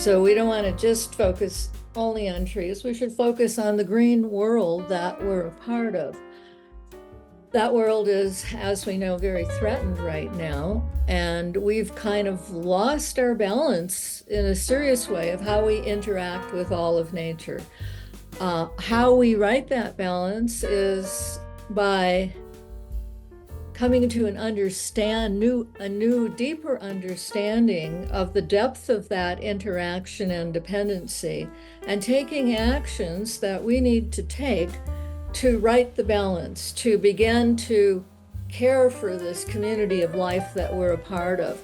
So we don't want to just focus only on trees. We should focus on the green world that we're a part of. That world is, as we know, very threatened right now. And we've kind of lost our balance in a serious way of how we interact with all of nature. How we right that balance is by coming to a new, deeper understanding of the depth of that interaction and dependency, and taking actions that we need to take to right the balance, to begin to care for this community of life that we're a part of.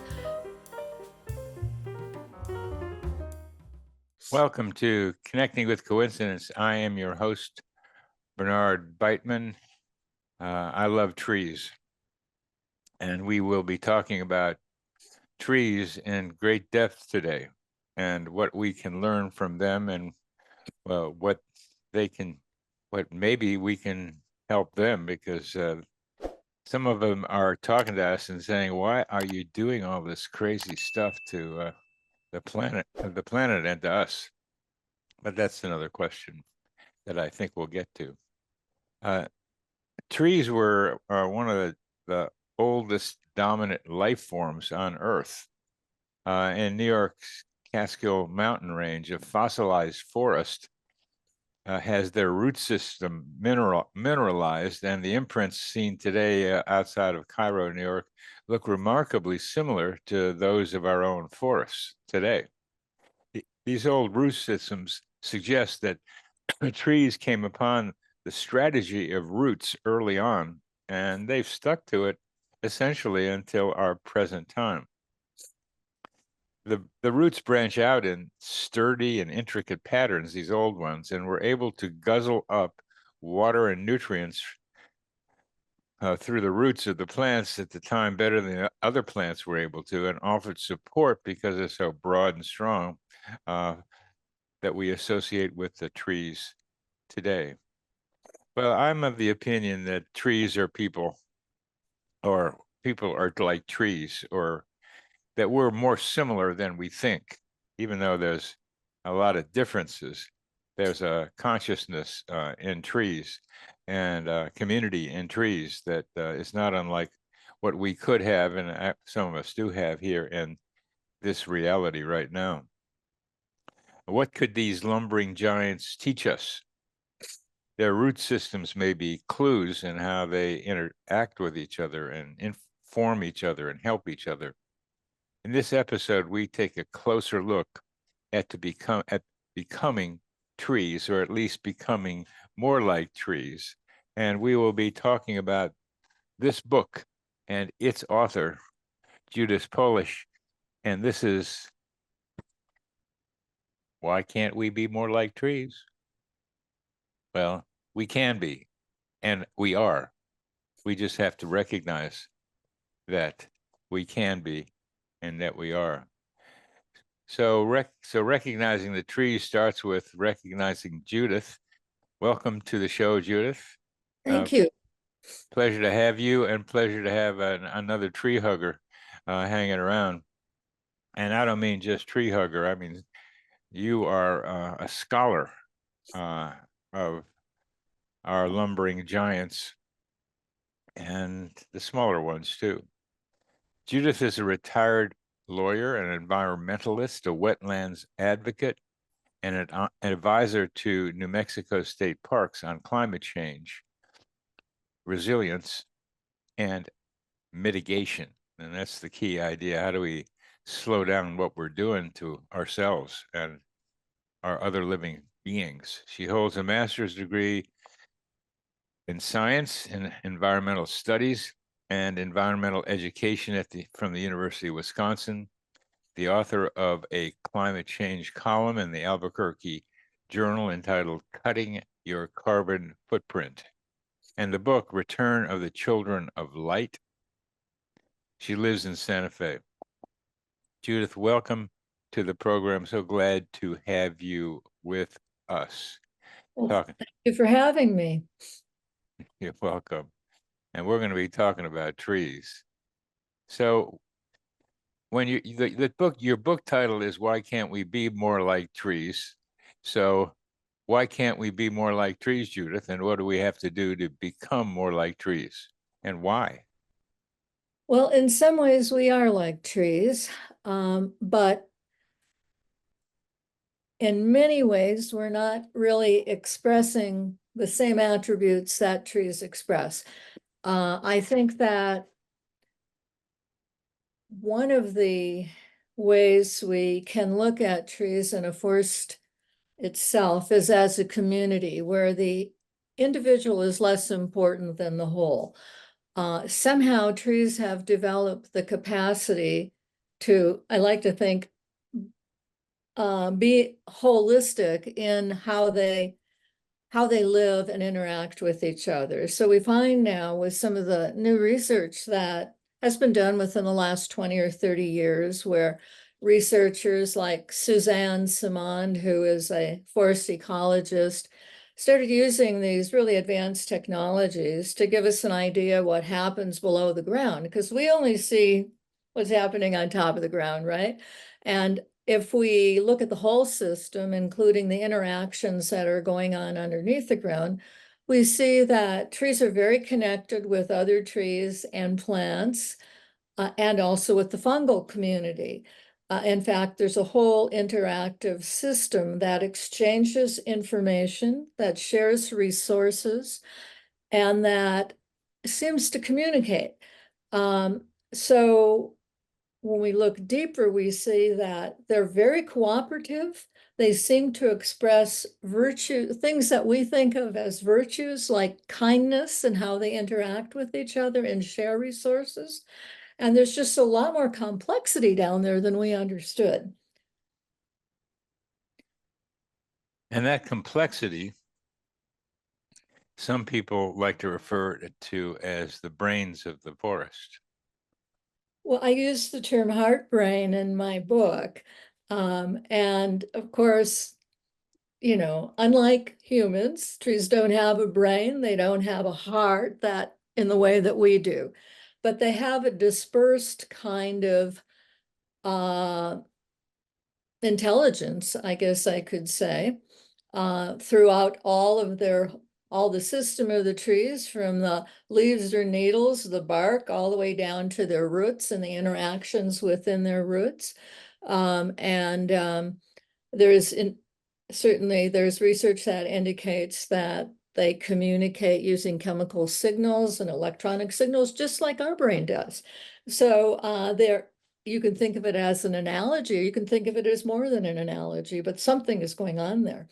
Welcome to Connecting with Coincidence. I am your host, Bernard Beitman. I love trees, and we will be talking about trees in great depth today and what we can learn from them, and what maybe we can help them, because some of them are talking to us and saying, why are you doing all this crazy stuff to the planet and to us? But that's another question that I think we'll get to. Trees were one of the oldest dominant life forms on Earth. In New York's Catskill Mountain Range, a fossilized forest has their root system mineralized, and the imprints seen today outside of Cairo, New York, look remarkably similar to those of our own forests today. These old root systems suggest that trees came upon the strategy of roots early on, and they've stuck to it essentially until our present time. The roots branch out in sturdy and intricate patterns, these old ones, and were able to guzzle up water and nutrients through the roots of the plants at the time better than other plants were able to, and offered support because they're so broad and strong that we associate with the trees today. Well, I'm of the opinion that trees are people, or people are like trees, or that we're more similar than we think. Even though there's a lot of differences, there's a consciousness in trees and a community in trees that is not unlike what we could have, and some of us do have here in this reality right now. What could these lumbering giants teach us? Their root systems may be clues in how they interact with each other and inform each other and help each other. In this episode, we take a closer look at becoming trees, or at least becoming more like trees. And we will be talking about this book and its author, Judith Polich. And this is Why Can't We Be More Like Trees? Well, we can be, and we are. We just have to recognize that we can be and that we are. So recognizing the trees starts with recognizing Judith. Welcome to the show, Judith. Thank you. Pleasure to have you, and pleasure to have another tree hugger hanging around. And I don't mean just tree hugger. I mean, you are a scholar of our lumbering giants and the smaller ones too. Judith is a retired lawyer, an environmentalist, a wetlands advocate, and an advisor to New Mexico state parks on climate change, resilience, and mitigation. And that's the key idea. How do we slow down what we're doing to ourselves and our other living beings? She holds a master's degree in science and environmental studies and environmental education from the University of Wisconsin, the author of a climate change column in the Albuquerque Journal entitled Cutting Your Carbon Footprint, and the book Return of the Children of Light. She lives in Santa Fe. Judith, welcome to the program. So glad to have you with us. Well, thank you for having me. You're welcome. And we're going to be talking about trees. So when the book, your book title is Why Can't We Be More Like Trees? So why can't we be more like trees, Judith? And what do we have to do to become more like trees? And why? Well, in some ways, we are like trees, but in many ways, we're not really expressing the same attributes that trees express. I think that one of the ways we can look at trees and a forest itself is as a community where the individual is less important than the whole. Somehow trees have developed the capacity to, I like to think, be holistic in how they live and interact with each other. So we find now with some of the new research that has been done within the last 20 or 30 years, where researchers like Suzanne Simond, who is a forest ecologist, started using these really advanced technologies to give us an idea what happens below the ground, because we only see what's happening on top of the ground, right? And if we look at the whole system, including the interactions that are going on underneath the ground, we see that trees are very connected with other trees and plants, and also with the fungal community. In fact, there's a whole interactive system that exchanges information, that shares resources, and that seems to communicate. So when we look deeper, we see that they're very cooperative. They seem to express virtue, things that we think of as virtues, like kindness and how they interact with each other and share resources. And there's just a lot more complexity down there than we understood. And that complexity, some people like to refer it to as the brains of the forest. Well, I use the term heart brain in my book. And of course, unlike humans, trees don't have a brain, they don't have a heart that in the way that we do, but they have a dispersed kind of intelligence, I guess I could say, throughout all the system of the trees, from the leaves or needles, the bark, all the way down to their roots and the interactions within their roots. And there is certainly there's research that indicates that they communicate using chemical signals and electronic signals, just like our brain does. So you can think of it as an analogy, or you can think of it as more than an analogy, but something is going on there.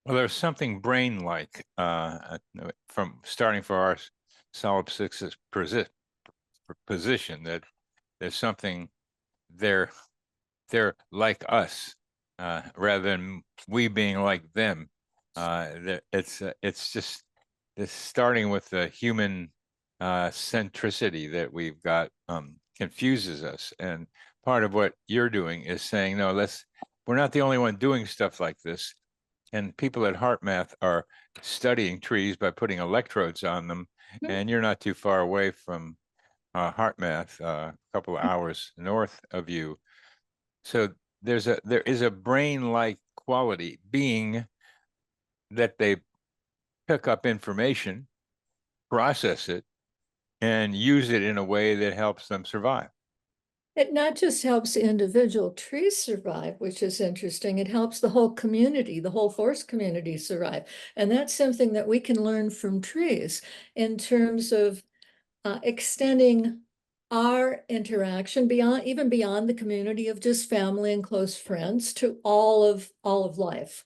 Well, there's something brain-like from starting for our solipsistic position, that there's something there. They're like us, rather than we being like them. It's just this starting with the human centricity that we've got confuses us. And part of what you're doing is saying, no, we're not the only one doing stuff like this. And people at HeartMath are studying trees by putting electrodes on them. And you're not too far away from HeartMath, a couple of hours north of you. So there is a brain-like quality, being that they pick up information, process it, and use it in a way that helps them survive. It not just helps individual trees survive, which is interesting, it helps the whole community, the whole forest community survive. And that's something that we can learn from trees in terms of extending our interaction beyond, even beyond the community of just family and close friends, to all of life.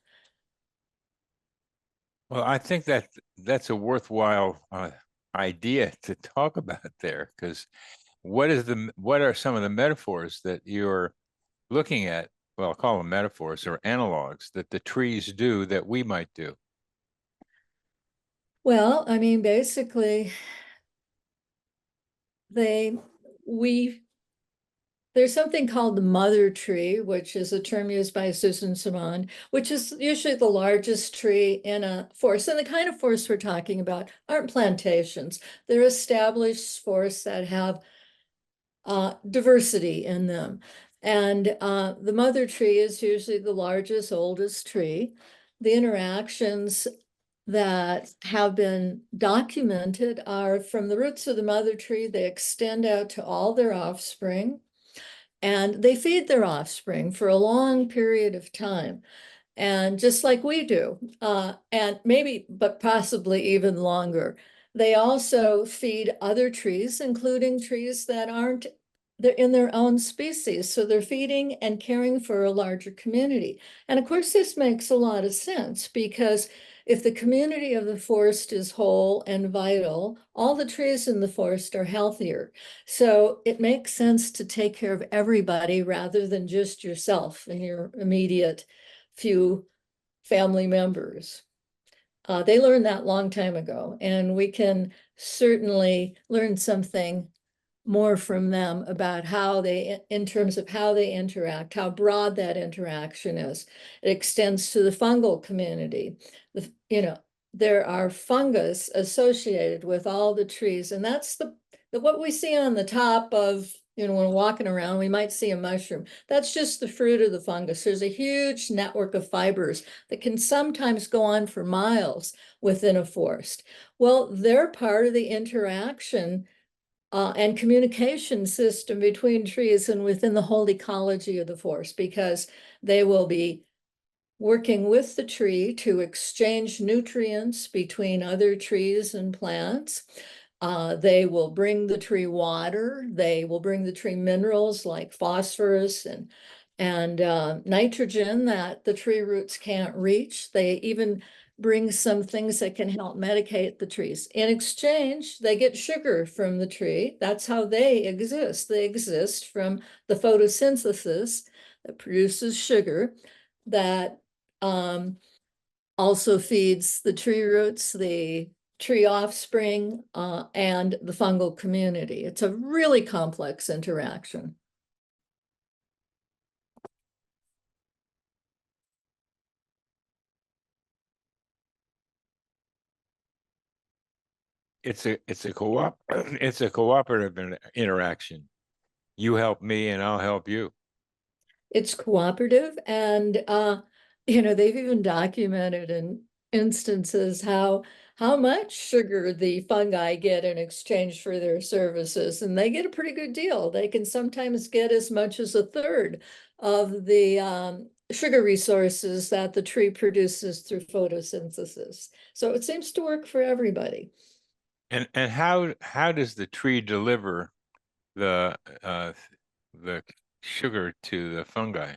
Well, I think that that's a worthwhile idea to talk about there, because what are some of the metaphors that you're looking at? Well, I'll call them metaphors or analogs that the trees do that we might do. Well, I mean, basically, they we there's something called the mother tree, which is a term used by Susan Simond, which is usually the largest tree in a forest. And the kind of forests we're talking about aren't plantations. They're established forests that have diversity in them. And the mother tree is usually the largest, oldest tree. The interactions that have been documented are from the roots of the mother tree. They extend out to all their offspring, and they feed their offspring for a long period of time. And just like we do, and maybe, but possibly even longer. They also feed other trees, including trees that aren't, they're in their own species. So they're feeding and caring for a larger community. And of course, this makes a lot of sense because if the community of the forest is whole and vital, all the trees in the forest are healthier. So it makes sense to take care of everybody rather than just yourself and your immediate few family members. They learned that long time ago, and we can certainly learn something more from them about how they, in terms of how they interact, how broad that interaction is. It extends to the fungal community. There are fungus associated with all the trees, and that's the what we see on the top of, when we're walking around, we might see a mushroom. That's just the fruit of the fungus. There's a huge network of fibers that can sometimes go on for miles within a forest. Well, they're part of the interaction and communication system between trees and within the whole ecology of the forest, because they will be working with the tree to exchange nutrients between other trees and plants. They will bring the tree water. They will bring the tree minerals like phosphorus and nitrogen that the tree roots can't reach. They even bring some things that can help medicate the trees. In exchange, they get sugar from the tree. That's how they exist. They exist from the photosynthesis that produces sugar that also feeds the tree roots, the tree offspring, and the fungal community. It's a really complex interaction. It's a co-op it's a cooperative interaction. You help me and I'll help you. It's cooperative, and they've even documented in instances how much sugar the fungi get in exchange for their services, and they get a pretty good deal. They can sometimes get as much as a third of the sugar resources that the tree produces through photosynthesis. So it seems to work for everybody. And how does the tree deliver the sugar to the fungi?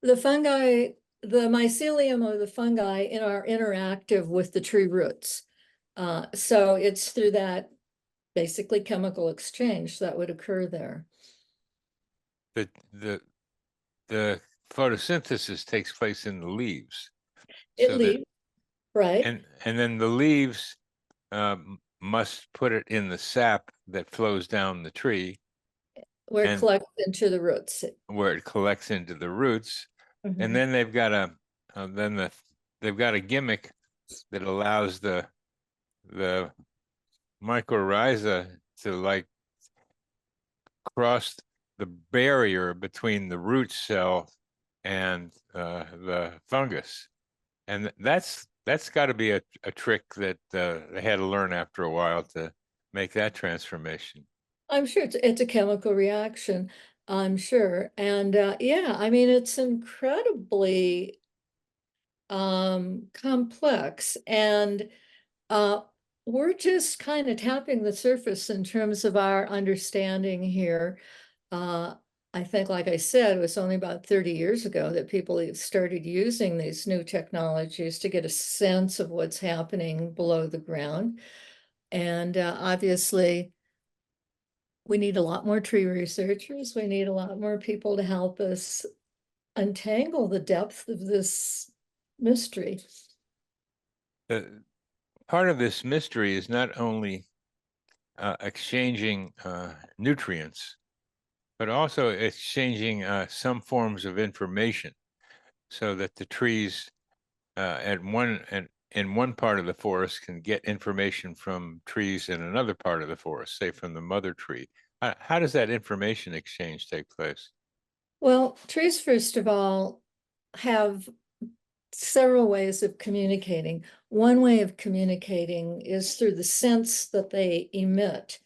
The fungi, the mycelium of the fungi are interactive with the tree roots. So it's through that basically chemical exchange that would occur there. The the photosynthesis takes place in the leaves. It So that leaves, right, and then the leaves must put it in the sap that flows down the tree where it and collects into the roots. where it collects into the roots. And Mhm. then they've got a gimmick that allows the mycorrhiza to like cross the barrier between the root cell and the fungus. And that's got to be a trick that they had to learn after a while to make that transformation. I'm sure it's a chemical reaction, I'm sure. And yeah, I mean, it's incredibly complex. And uh, we're just kind of tapping the surface in terms of our understanding here. Uh, I think, like I said, it was only about 30 years ago that people started using these new technologies to get a sense of what's happening below the ground. And obviously, we need a lot more tree researchers. We need a lot more people to help us untangle the depth of this mystery. Part of this mystery is not only exchanging nutrients, but also exchanging some forms of information so that the trees in one part of the forest can get information from trees in another part of the forest, say from the mother tree, How does that information exchange take place? Well, trees, first of all, have several ways of communicating. One way of communicating is through the scents that they emit.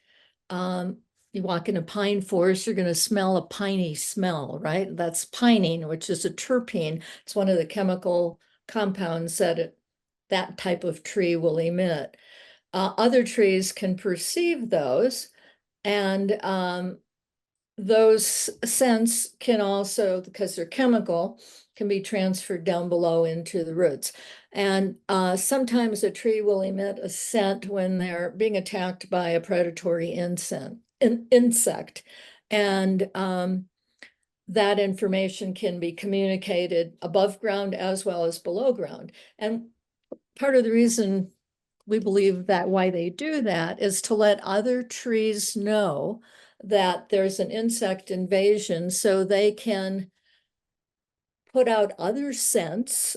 You walk in a pine forest, you're going to smell a piney smell, right? That's pining, which is a terpene. It's one of the chemical compounds that type of tree will emit. Other trees can perceive those, and those scents can also, because they're chemical, can be transferred down below into the roots. And sometimes a tree will emit a scent when they're being attacked by a predatory insect. And that information can be communicated above ground as well as below ground. And part of the reason we believe that why they do that is to let other trees know that there's an insect invasion so they can put out other scents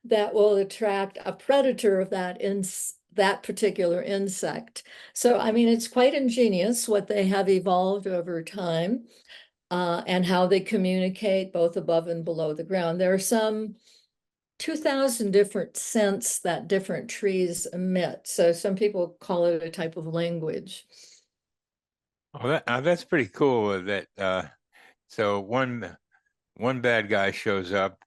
that will attract a predator of that particular insect. So, I mean, it's quite ingenious what they have evolved over time, and how they communicate both above and below the ground. There are some 2,000 different scents that different trees emit. So some people call it a type of language. Oh, that's pretty cool. So one bad guy shows up,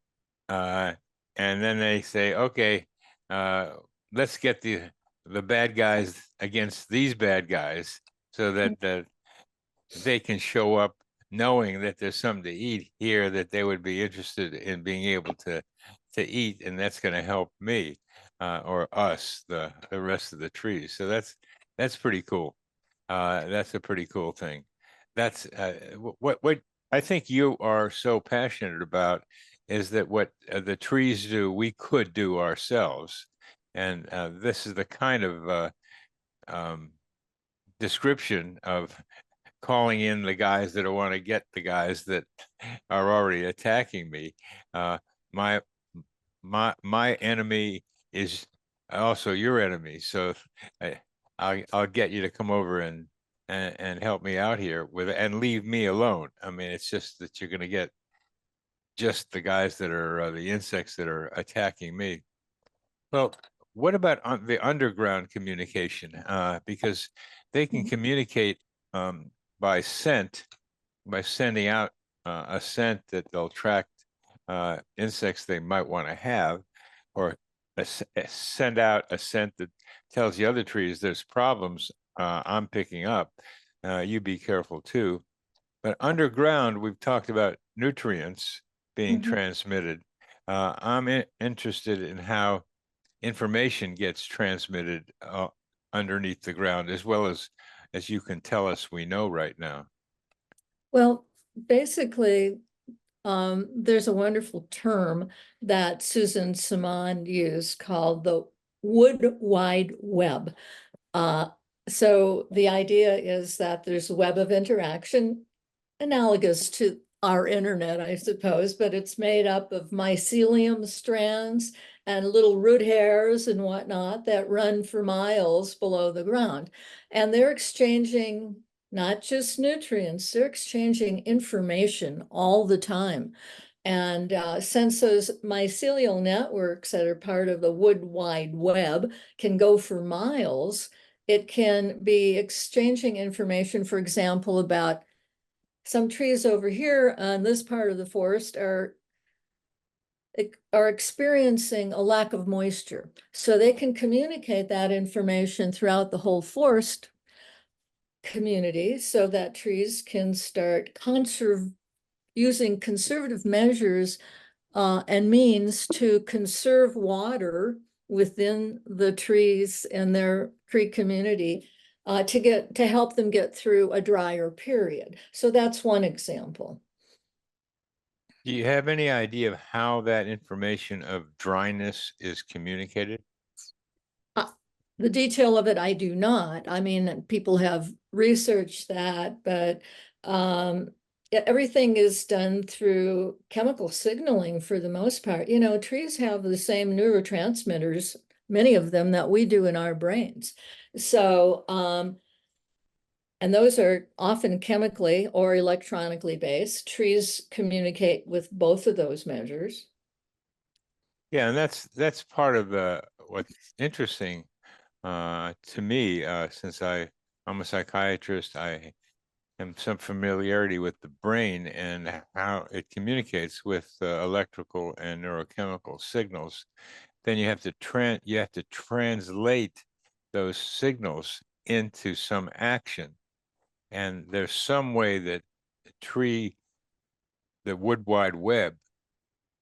uh, and then they say, "Okay, uh, let's get the bad guys against these bad guys, so that they can show up knowing that there's something to eat here that they would be interested in being able to eat, and that's going to help me or us, the rest of the trees." So that's pretty cool. That's a pretty cool thing. That's what I think you are so passionate about is that what the trees do, we could do ourselves, and this is the kind of um, description of calling in the guys that want to get the guys that are already attacking me. My my enemy is also your enemy, so I'll get you to come over and help me out here with and leave me alone. I mean, it's just that you're going to get just the guys that are the insects that are attacking me. Well, what about the underground communication? Because they can communicate by scent, by sending out a scent that they'll attract insects they might want to have, or send out a scent that tells the other trees there's problems I'm picking up. You be careful too. But underground, we've talked about nutrients being Mhm. transmitted. I'm interested in how information gets transmitted underneath the ground, as well as you can tell us we know right now. Well, basically, there's a wonderful term that Susan Simon used called the wood wide web. Uh, so the idea is that there's a web of interaction analogous to our internet, I suppose, but it's made up of mycelium strands and little root hairs and whatnot that run for miles below the ground. And they're exchanging not just nutrients, they're exchanging information all the time. And since those mycelial networks that are part of the wood wide web can go for miles, it can be exchanging information, for example, about some trees over here on this part of the forest are experiencing a lack of moisture. So they can communicate that information throughout the whole forest community so that trees can start using conservative measures and means to conserve water within the trees and their tree community to help them get through a drier period. So that's one example. Do you have any idea of how that information of dryness is communicated? Uh, The detail of it, I do not. I mean, people have researched that, but everything is done through chemical signaling for the most part. You know, trees have the same neurotransmitters, many of them that we do in our brains. So And those are often chemically or electronically based. Trees communicate with both of those measures. Yeah, and that's part of what's interesting to me, since I'm a psychiatrist, I am some familiarity with the brain and how it communicates with electrical and neurochemical signals. Then you have to translate those signals into some action. And there's some way that the wood wide web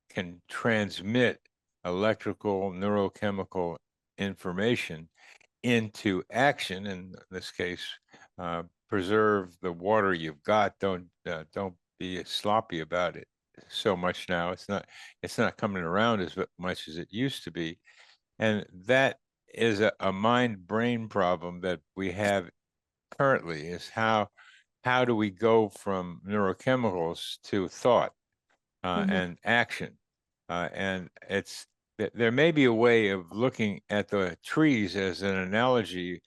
can transmit electrical, neurochemical information into action. In this case, preserve the water you've got. Don't be sloppy about it so much now. It's not coming around as much as it used to be, and that is a mind brain problem that we have currently. Is how do we go from neurochemicals to thought and action? And there may be a way of looking at the trees as an analogy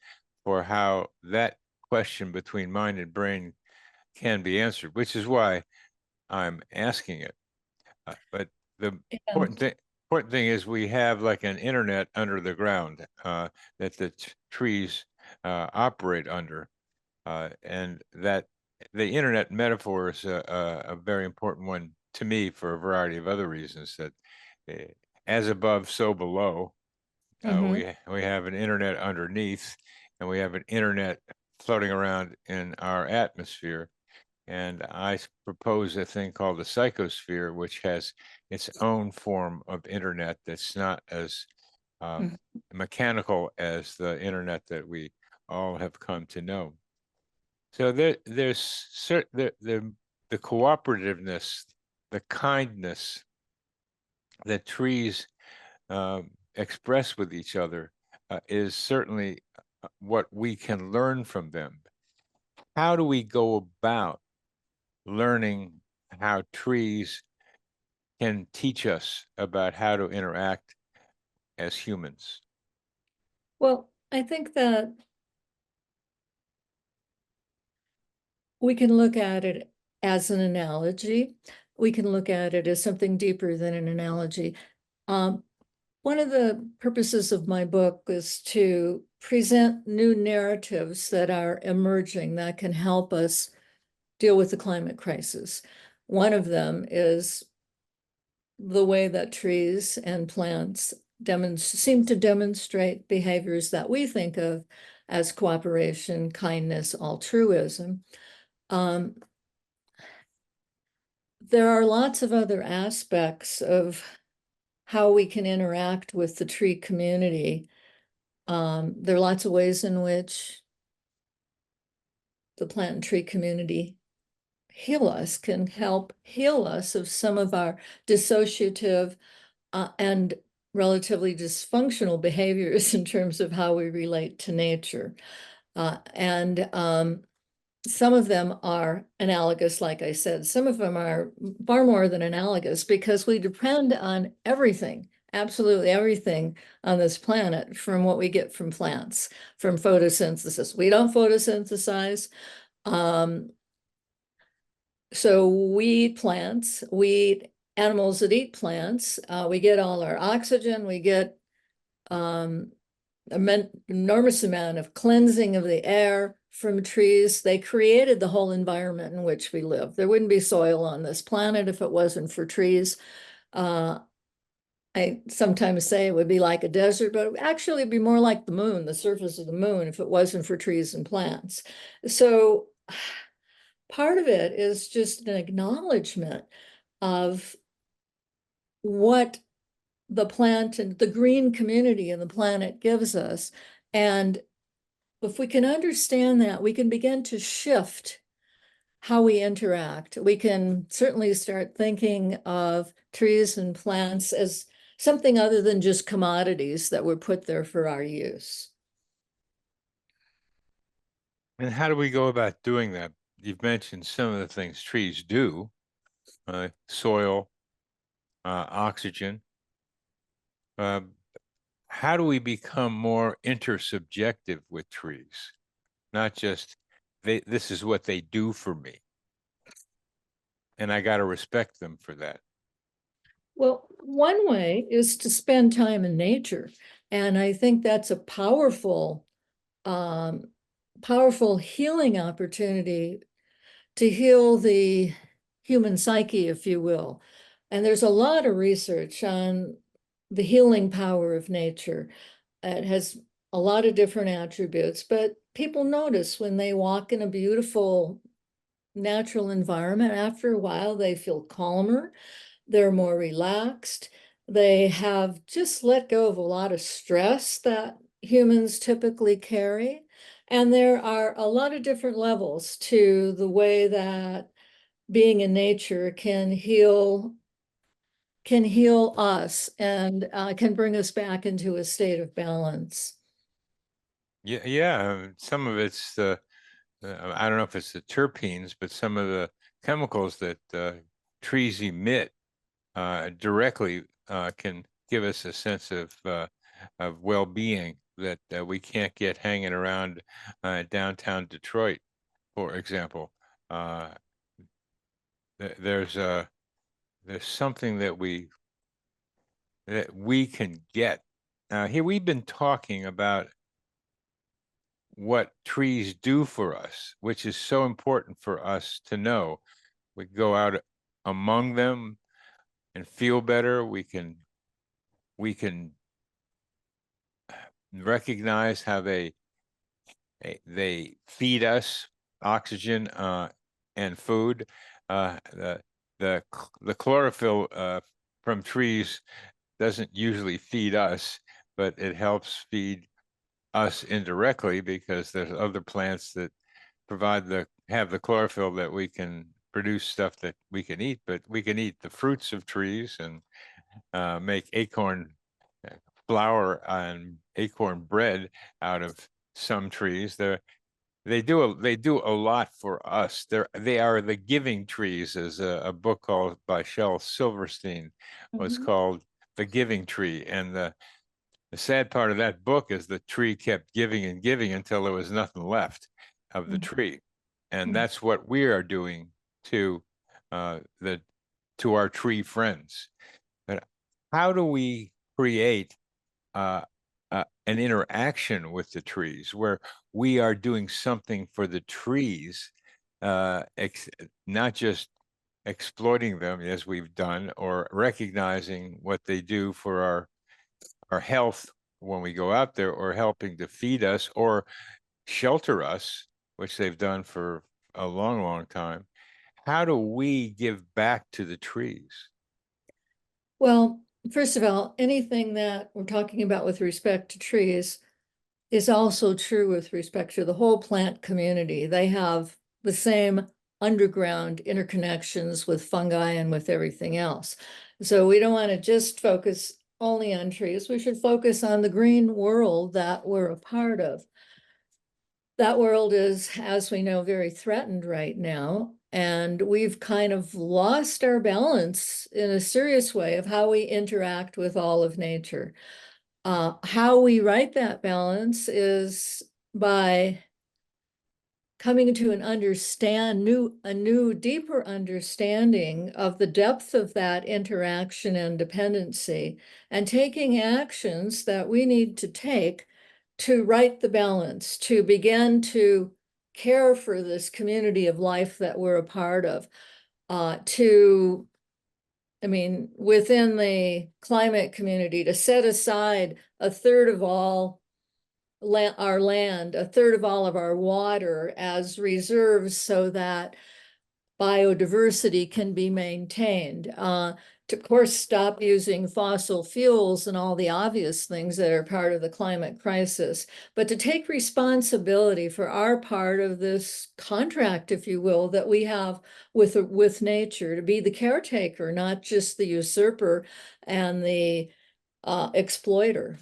for how that question between mind and brain can be answered, which is why I'm asking it. But the And important thing is we have like an internet under the ground that the trees operate under, and that the internet metaphor is a very important one to me for a variety of other reasons. That as above, so below. We have an internet underneath, and we have an internet floating around in our atmosphere. And I propose a thing called the psychosphere, which has its own form of internet that's not as mechanical as the internet that we all have come to know. So the cooperativeness, the kindness that trees express with each other is certainly what we can learn from them. How do we go about learning how trees can teach us about how to interact as humans? well, I think that we can look at it as an analogy. We can look at it as something deeper than an analogy. One of the purposes of my book is to present new narratives that are emerging that can help us deal with the climate crisis. One of them is the way that trees and plants seem to demonstrate behaviors that we think of as cooperation, kindness, altruism. There are lots of other aspects of how we can interact with the tree community. There are lots of ways in which the plant and tree community can help heal us of some of our dissociative and relatively dysfunctional behaviors in terms of how we relate to nature. And some of them are analogous, like I said. Some of them are far more than analogous because we depend on everything, absolutely everything on this planet from what we get from plants, from photosynthesis. We don't photosynthesize. So we eat plants, we eat animals that eat plants. We get all our oxygen, we get an enormous amount of cleansing of the air from trees. They created the whole environment in which we live. There wouldn't be soil on this planet if it wasn't for trees. I sometimes say it would be like a desert, but it would actually be more like the moon, the surface of the moon, if it wasn't for trees and plants. So part of it is just an acknowledgement of what the plant and the green community and the planet gives us. And if we can understand that, we can begin to shift how we interact. We can certainly start thinking of trees and plants as something other than just commodities that were put there for our use. And how do we go about doing that? You've mentioned some of the things trees do, soil, oxygen. How do we become more intersubjective with trees? Not just this is what they do for me. And I got to respect them for that. Well, one way is to spend time in nature. And I think that's a powerful healing opportunity to heal the human psyche, if you will. And there's a lot of research on the healing power of nature. It has a lot of different attributes, but people notice when they walk in a beautiful natural environment, after a while, they feel calmer, they're more relaxed, they have just let go of a lot of stress that humans typically carry. And there are a lot of different levels to the way that being in nature can heal us and can bring us back into a state of balance. Yeah. Some of it's I don't know if it's the terpenes, but some of the chemicals that trees emit directly can give us a sense of well-being that we can't get hanging around downtown Detroit, for example. Uh, there's something that we can get. Here we've been talking about what trees do for us, which is so important for us to know. We go out among them and feel better. We can recognize how they feed us oxygen and food. The chlorophyll from trees doesn't usually feed us, but it helps feed us indirectly because there's other plants that have the chlorophyll that we can produce stuff that we can eat. But we can eat the fruits of trees and make acorn flour and acorn bread out of some trees. They do a lot for us. They are the giving trees, as a book called by Shel Silverstein was Mhm. called The Giving Tree. And the sad part of that book is the tree kept giving and giving until there was nothing left of the tree. And Mhm. that's what we are doing to the to our tree friends. But how do we create an interaction with the trees where we are doing something for the trees, not just exploiting them as we've done, or recognizing what they do for our health when we go out there, or helping to feed us or shelter us, which they've done for a long, long time. How do we give back to the trees? Well, first of all, anything that we're talking about with respect to trees is also true with respect to the whole plant community. They have the same underground interconnections with fungi and with everything else. So we don't want to just focus only on trees. We should focus on the green world that we're a part of. That world is, as we know, very threatened right now. And we've kind of lost our balance in a serious way of how we interact with all of nature. How we right that balance is by coming to a new, deeper understanding of the depth of that interaction and dependency, and taking actions that we need to take to right the balance, to begin to care for this community of life that we're a part of, within the climate community, to set aside a third of all our land, a third of all of our water as reserves so that biodiversity can be maintained. To, of course, stop using fossil fuels and all the obvious things that are part of the climate crisis, but to take responsibility for our part of this contract, if you will, that we have with nature, to be the caretaker, not just the usurper and the exploiter.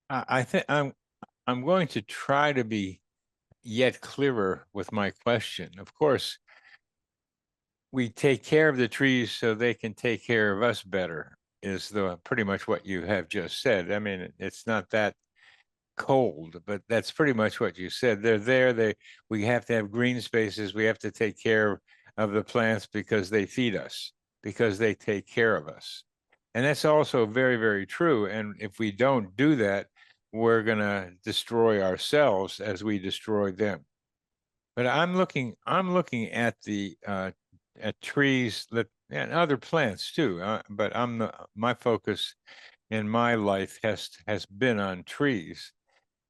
I think I'm going to try to be yet clearer with my question. Of course, we take care of the trees so they can take care of us better, is the pretty much what you have just said. I mean, it's not that cold, but that's pretty much what you said. They're there. We have to have green spaces. We have to take care of the plants because they feed us, because they take care of us. And that's also very, very true. And if we don't do that, we're going to destroy ourselves as we destroy them. But I'm looking at the at trees that and other plants too. But my focus in my life has been on trees.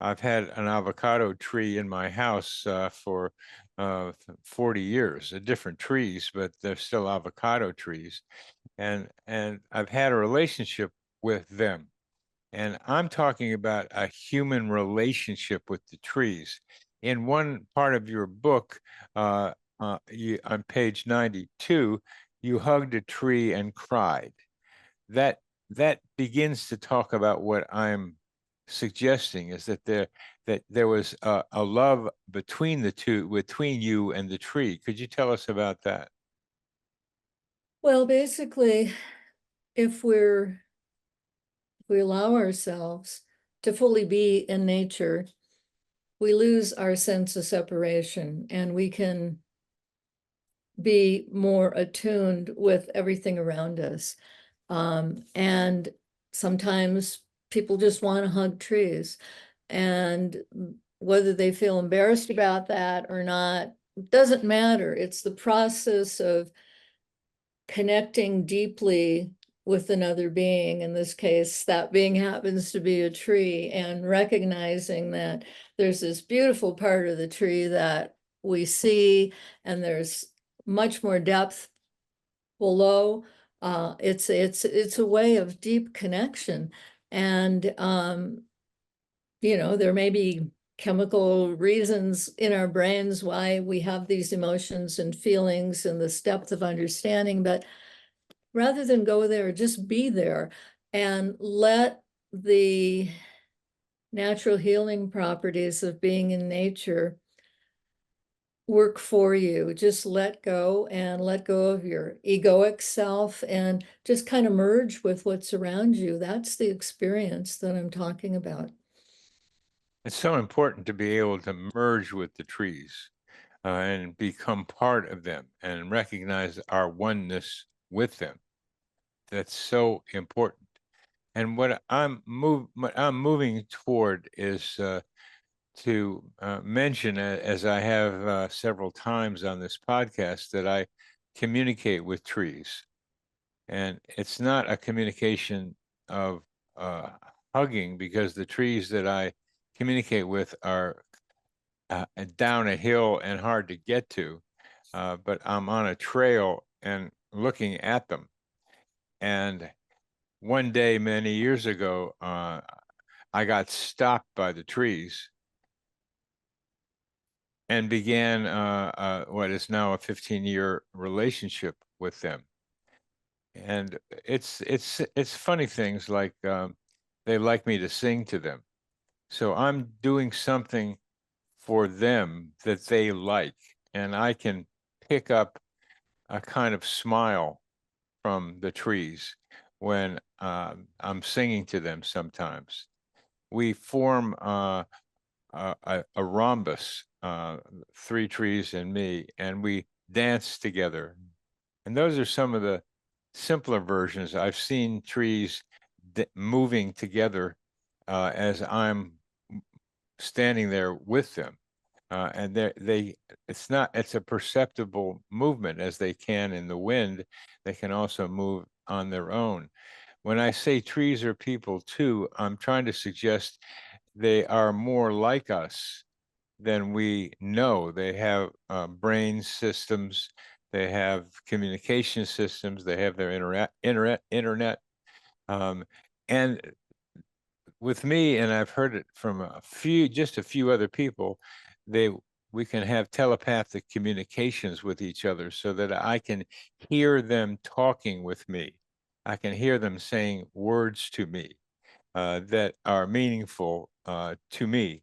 I've had an avocado tree in my house for 40 years, different trees, but they're still avocado trees. And I've had a relationship with them. And I'm talking about a human relationship with the trees. In one part of your book, on page 92, you hugged a tree and cried. That that begins to talk about what I'm suggesting is that there was a love between the two, between you and the tree. Could you tell us about that? Well, basically, if we allow ourselves to fully be in nature, we lose our sense of separation and we can be more attuned with everything around us. And sometimes people just want to hug trees. And whether they feel embarrassed about that or not, doesn't matter. It's the process of connecting deeply with another being. In this case, that being happens to be a tree, and recognizing that there's this beautiful part of the tree that we see, and there's much more depth below. It's a way of deep connection. And there may be chemical reasons in our brains why we have these emotions and feelings and this depth of understanding, but rather than go there, just be there and let the natural healing properties of being in nature work for you. Just let go of your egoic self and just kind of merge with what's around you. That's the experience that I'm talking about. It's so important to be able to merge with the trees and become part of them and recognize our oneness with them. That's so important. And what I'm moving toward is to mention, as I have several times on this podcast, that I communicate with trees. And it's not a communication of hugging, because the trees that I communicate with are down a hill and hard to get to. But I'm on a trail and looking at them. And one day, many years ago, I got stopped by the trees and began what is now a 15-year relationship with them. And it's funny things like they like me to sing to them. So I'm doing something for them that they like, and I can pick up a kind of smile from the trees when I'm singing to them sometimes. We form a rhombus, three trees and me, and we dance together. And those are some of the simpler versions. I've seen trees moving together as I'm standing there with them. And it's a perceptible movement, as they can in the wind. They can also move on their own. When I say trees are people too, I'm trying to suggest they are more like us than we know. They have brain systems, they have communication systems, they have their internet. And with me, and I've heard it from just a few other people, we can have telepathic communications with each other, so that I can hear them talking with me. I can hear them saying words to me that are meaningful to me.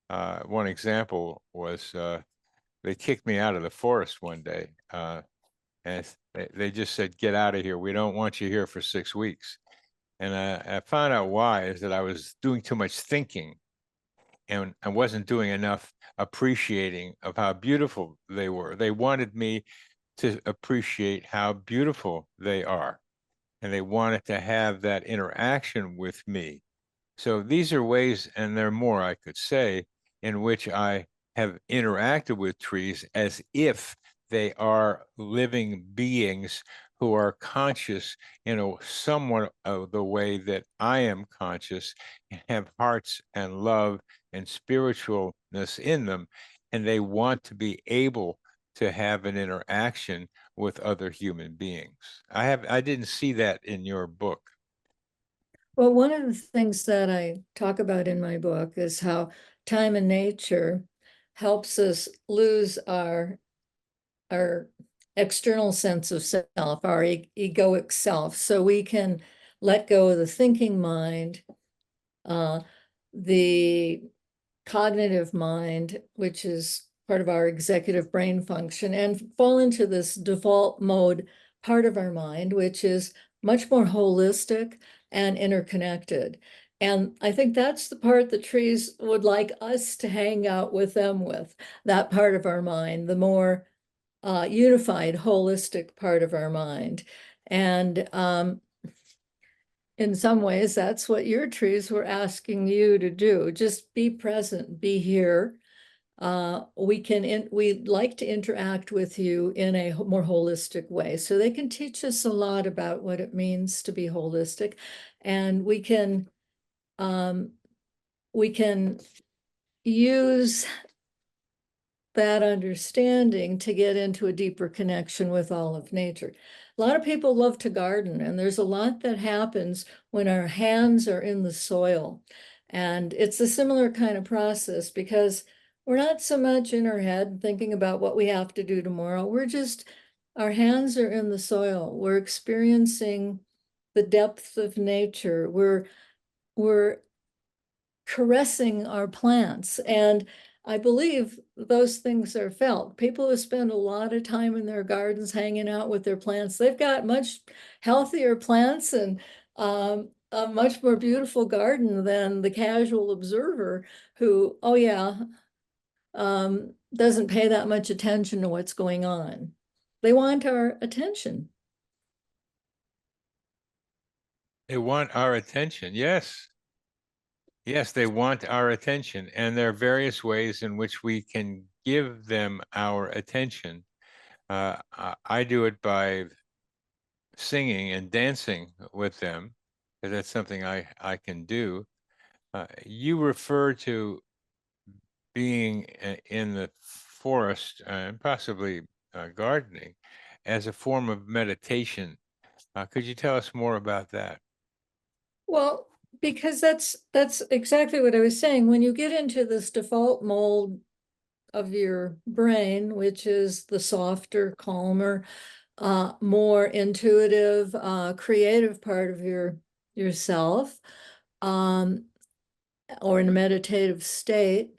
One example was they kicked me out of the forest one day, and they just said, "Get out of here. We don't want you here for 6 weeks." And I found out why is that I was doing too much thinking. and I wasn't doing enough appreciating of how beautiful they were. They wanted me to appreciate how beautiful they are, and they wanted to have that interaction with me. So these are ways, and there are more I could say, in which I have interacted with trees as if they are living beings who are conscious in a somewhat of the way that I am conscious, and have hearts and love and spiritualness in them, and they want to be able to have an interaction with other human beings. I didn't see that in your book. Well, one of the things that I talk about in my book is how time and nature helps us lose our external sense of self, our egoic self, so we can let go of the thinking mind, the cognitive mind, which is part of our executive brain function, and fall into this default mode part of our mind, which is much more holistic and interconnected. And I think that's the part that trees would like us to hang out with them with, that part of our mind, the more unified, holistic part of our mind. And in some ways, that's what your trees were asking you to do. Just be present, be here. We'd like to interact with you in a more holistic way. So they can teach us a lot about what it means to be holistic. And we can use that understanding to get into a deeper connection with all of nature. A lot of people love to garden, and there's a lot that happens when our hands are in the soil. And it's a similar kind of process because we're not so much in our head thinking about what we have to do tomorrow. Our hands are in the soil. We're experiencing the depth of nature. We're caressing our plants. And I believe those things are felt. People who spend a lot of time in their gardens hanging out with their plants, they've got much healthier plants and a much more beautiful garden than the casual observer who, oh yeah, doesn't pay that much attention to what's going on. They want our attention. They want our attention. Yes. Yes, they want our attention. And there are various ways in which we can give them our attention. I do it by singing and dancing with them, because that's something I can do. You refer to being in the forest and possibly gardening as a form of meditation. Could you tell us more about that? Well, because that's exactly what I was saying. When you get into this default mold of your brain, which is the softer, calmer, more intuitive, creative part of yourself, or in a meditative state,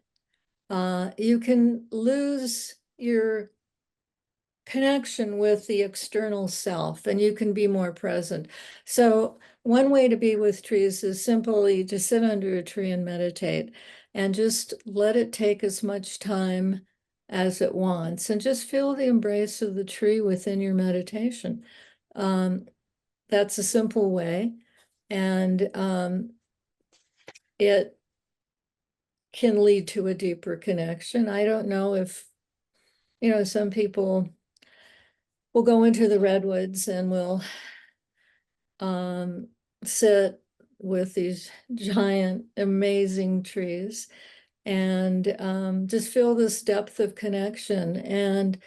you can lose your connection with the external self and you can be more present. So one way to be with trees is simply to sit under a tree and meditate and just let it take as much time as it wants and just feel the embrace of the tree within your meditation. That's a simple way, and it can lead to a deeper connection. I don't know if, some people will go into the redwoods and will sit with these giant, amazing trees and just feel this depth of connection. And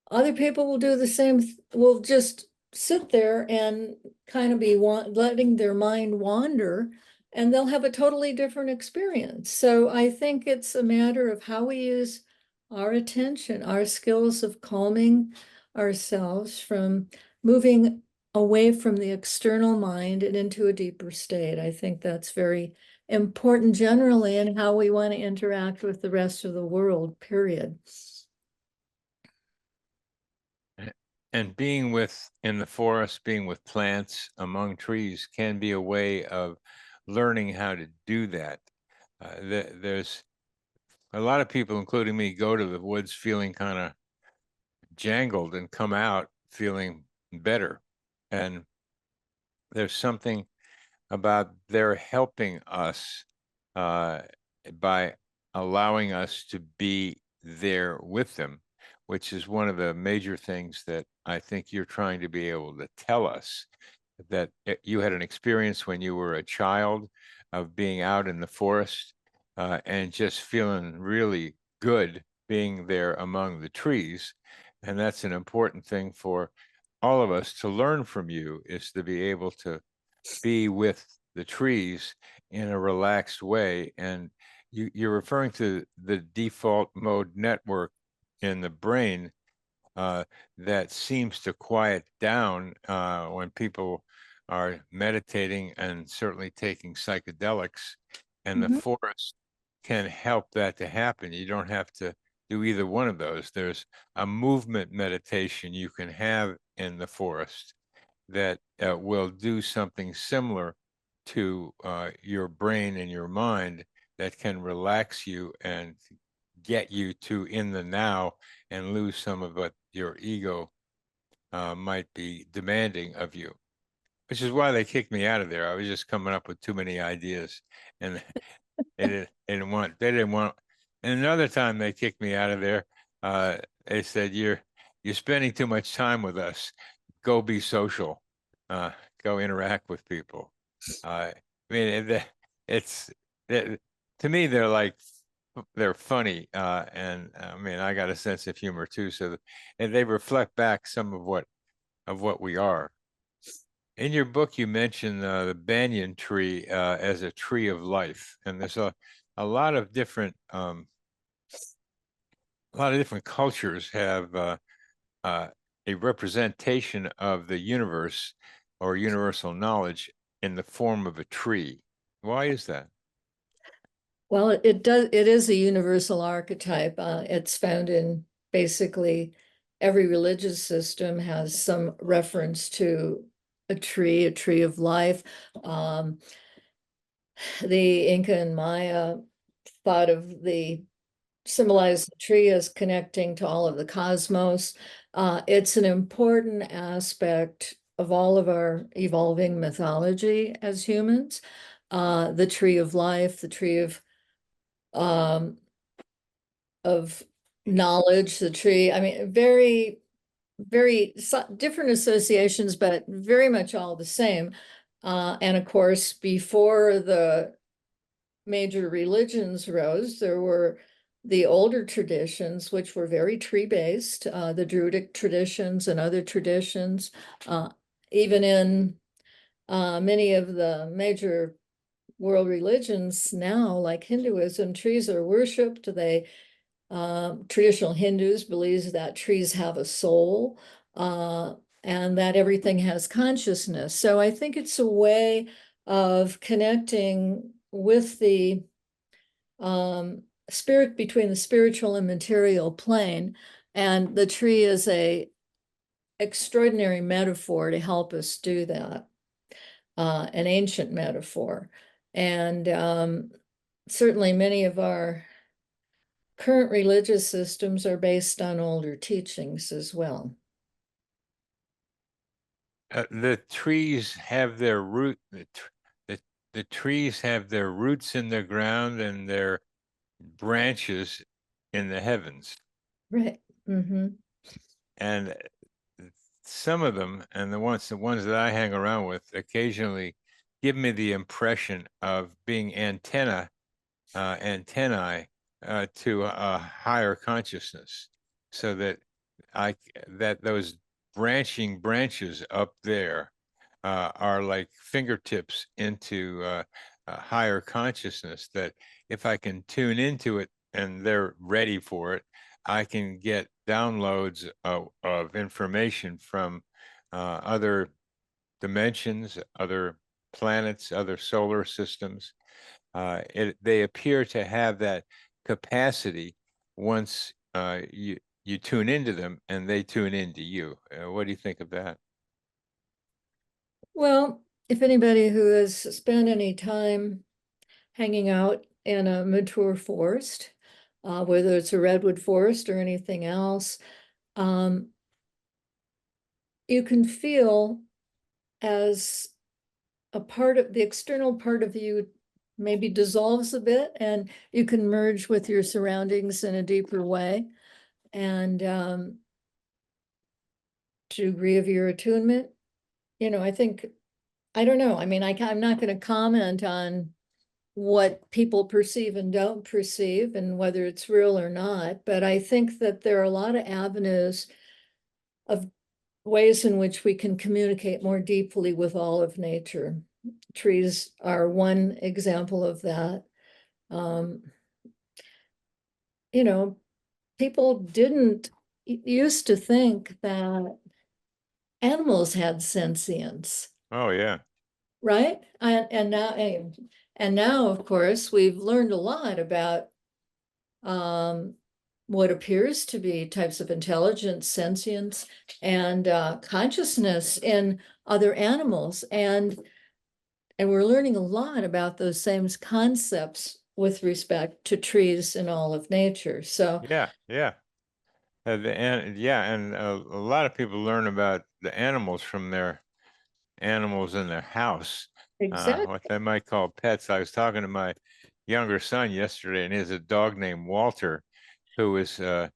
other people will do the same, will just sit there and kind of be letting their mind wander, and they'll have a totally different experience. So I think it's a matter of how we use our attention, our skills of calming ourselves from moving away from the external mind and into a deeper state. I think that's very important generally in how we want to interact with the rest of the world, period. And being in the forest, being with plants among trees can be a way of learning how to do that. There's a lot of people, including me, go to the woods feeling kind of jangled and come out feeling better. And there's something about their helping us uh, by allowing us to be there with them, which is one of the major things that I think you're trying to be able to tell us, that you had an experience when you were a child of being out in the forest and just feeling really good being there among the trees. And that's an important thing for all of us to learn from you, is to be able to be with the trees in a relaxed way. And you're referring to the default mode network in the brain that seems to quiet down when people are meditating and certainly taking psychedelics. And the Mhm. forest can help that to happen. You don't have to do either one of those. There's a movement meditation you can have in the forest that will do something similar to your brain and your mind, that can relax you and get you to in the now and lose some of what your ego might be demanding of you, which is why they kicked me out of there. I was just coming up with too many ideas, and they didn't want. And another time they kicked me out of there. They said, you're spending too much time with us. Go be social. Uh, Go interact with people. I mean, it's it, to me they're funny, and I mean I got a sense of humor too. So and they reflect back some of what we are. In your book, you mentioned the banyan tree as a tree of life, and there's a lot of different cultures have uh, a representation of the universe or universal knowledge in the form of a tree. Why is that? Well, it does, it is a universal archetype. It's found in basically every religious system has some reference to a tree of life. Um, the Inca and Maya thought of symbolized the tree as connecting to all of the cosmos. It's an important aspect of all of our evolving mythology as humans. The tree of life, the tree um, of knowledge, the tree. I mean, very different associations, but very much all the same. And of course, before the major religions rose, there were the older traditions, which were very tree-based, the Druidic traditions and other traditions. Even in many of the major world religions now, like Hinduism, trees are worshipped. Traditional Hindus believes that trees have a soul, and that everything has consciousness. So I think it's a way of connecting with the spirit, between the spiritual and material plane. And the tree is a extraordinary metaphor to help us do that, an ancient metaphor. And certainly many of our current religious systems are based on older teachings as well. The trees have their root. The trees have their roots in the ground and their branches in the heavens. Right. Mm-hmm. And some of them, and the ones that I hang around with, occasionally give me the impression of being antennae to a higher consciousness, so that I that those branching branches up there are like fingertips into a higher consciousness, that if I can tune into it and they're ready for it, I can get downloads of information from other dimensions, other planets, other solar systems. They appear to have that capacity once you tune into them and they tune into you. What do you think of that? Well, if anybody who has spent any time hanging out in a mature forest, whether it's a redwood forest or anything else, you can feel as a part of the external part of you maybe dissolves a bit, and you can merge with your surroundings in a deeper way. And to degree of your attunement, I think, I don't know. I mean, I'm not going to comment on what people perceive and don't perceive and whether it's real or not, but I think that there are a lot of avenues of ways in which we can communicate more deeply with all of nature. Trees are one example of that. Um, People didn't used to think that animals had sentience, Oh, yeah. right? And now, of course, we've learned a lot about what appears to be types of intelligence, sentience, and consciousness in other animals. And we're learning a lot about those same concepts with respect to trees and all of nature. So Yeah, yeah. And a lot of people learn about the animals from their animals in their house, what exactly. they might call pets. I was talking to my younger son yesterday, and he has a dog named Walter, who is a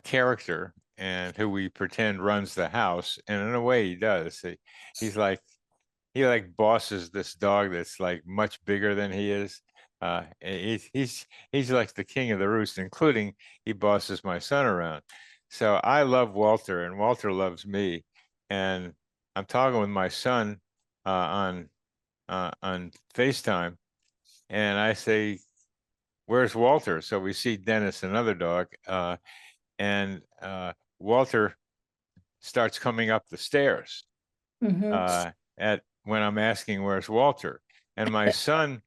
character and who we pretend runs the house. And in a way, he does. He's like he like bosses this dog that's like much bigger than he is. He's like the king of the roost, including he bosses my son around. So I love Walter, and Walter loves me. And I'm talking with my son on FaceTime, and I say, "Where's Walter?" So we see Dennis, another dog, and Walter starts coming up the stairs Mhm. at when I'm asking where's Walter, and my son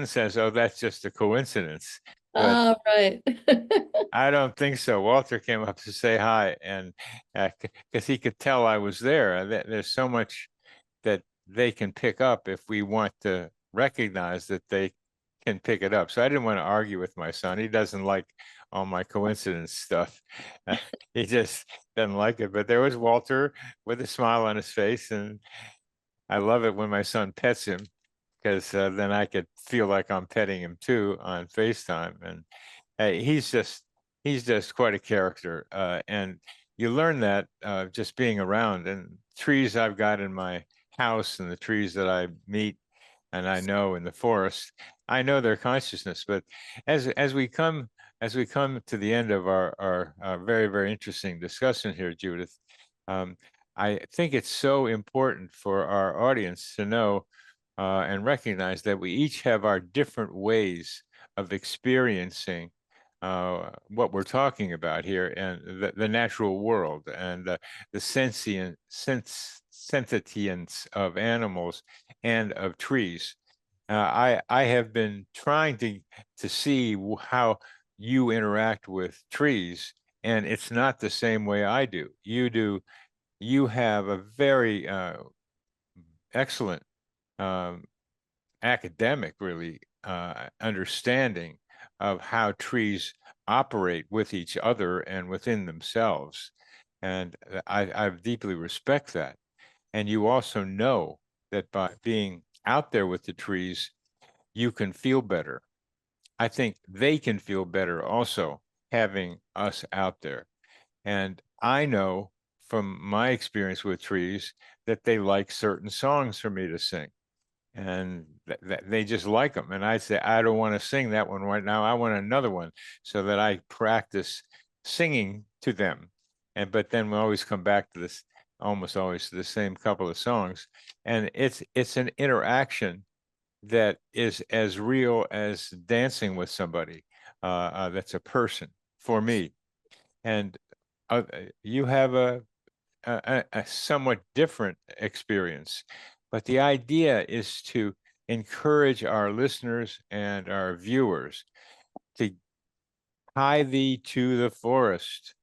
says, "Oh, that's just a coincidence," but Right. I don't think so. Walter came up to say hi, and because he could tell I was there. There's so much that they can pick up if we want to recognize that they can pick it up. So I didn't want to argue with my son. He doesn't like all my coincidence stuff. He just doesn't like it. But there was Walter with a smile on his face, and I love it when my son pets him because then I could feel like I'm petting him too on FaceTime. And he's just quite a character, and you learn that just being around. And trees I've got in my house and the trees that I meet and I know in the forest, I know their consciousness. But as we come to the end of our very very interesting discussion here, Judith, um, I think it's so important for our audience to know and recognize that we each have our different ways of experiencing what we're talking about here, and the natural world, and the sentience of animals and of trees. I have been trying to see how you interact with trees, and it's not the same way I do. You have a very excellent um, academic, really, understanding of how trees operate with each other and within themselves. And I deeply respect that. And you also know that by being out there with the trees, you can feel better. I think they can feel better also having us out there. And I know from my experience with trees that they like certain songs for me to sing, and they just like them. And I say, I don't want to sing that one right now. I want another one, so that I practice singing to them. But then we always come back to this, almost always to the same couple of songs, and it's an interaction that is as real as dancing with somebody. That's a person for me, and you have a somewhat different experience. But the idea is to encourage our listeners and our viewers to hie thee to the forest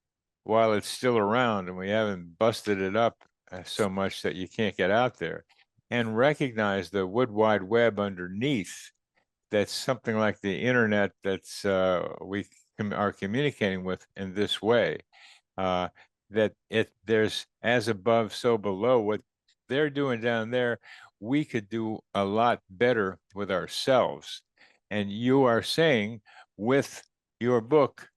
while it's still around and we haven't busted it up so much that you can't get out there, and recognize the wood wide web underneath, that's something like the internet that's we are communicating with in this way. That there's as above, so below. What they're doing down there, we could do a lot better with ourselves. And you are saying with your book,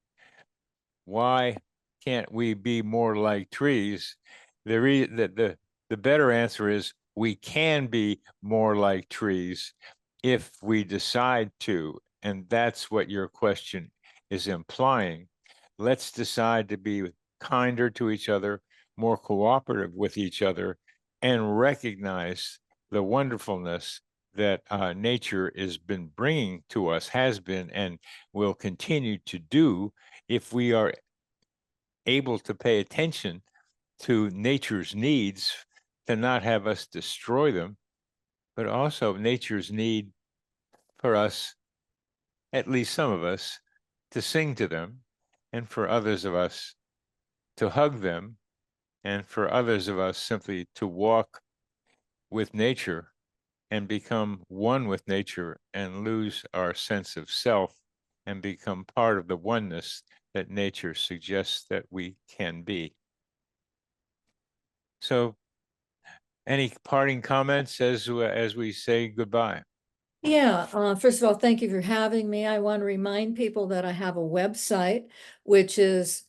why can't we be more like trees? The better answer is we can be more like trees if we decide to. And that's what your question is implying. Let's decide to be kinder to each other, more cooperative with each other, and recognize the wonderfulness that nature has been bringing to us, has been, and will continue to do if we are able to pay attention to nature's needs, to not have us destroy them, but also nature's need for us, at least some of us, to sing to them, and for others of us to hug them, and for others of us simply to walk with nature and become one with nature and lose our sense of self and become part of the oneness that nature suggests that we can be. So, any parting comments as we say goodbye? Yeah, first of all, thank you for having me. I want to remind people that I have a website, which is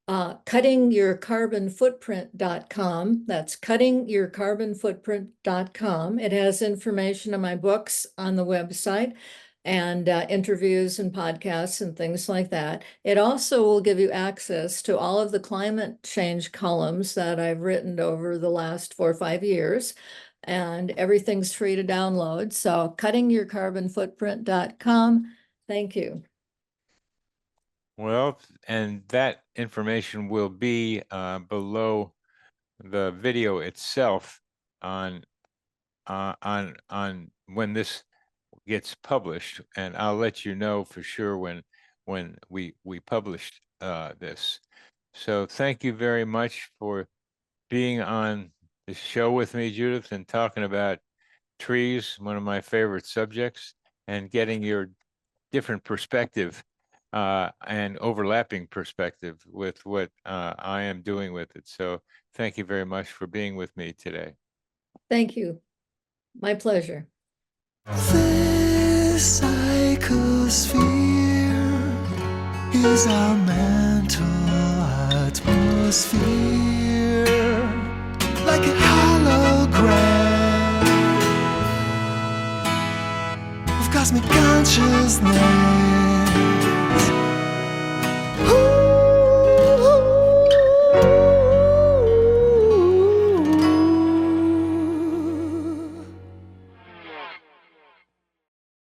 cuttingyourcarbonfootprint.com. That's cuttingyourcarbonfootprint.com. It has information on my books on the website and interviews and podcasts and things like that. It also will give you access to all of the climate change columns that I've written over the last 4 or 5 years. And everything's free to download. So cuttingyourcarbonfootprint.com. Thank you. Well, and that information will be below the video itself on when this gets published, and I'll let you know for sure when we published this. So thank you very much for being on the show with me, Judith, and talking about trees, one of my favorite subjects, and getting your different perspective and overlapping perspective with what I am doing with it. So thank you very much for being with me today. Thank you. My pleasure. This psychosphere is our mental atmosphere, like a hologram of cosmic consciousness.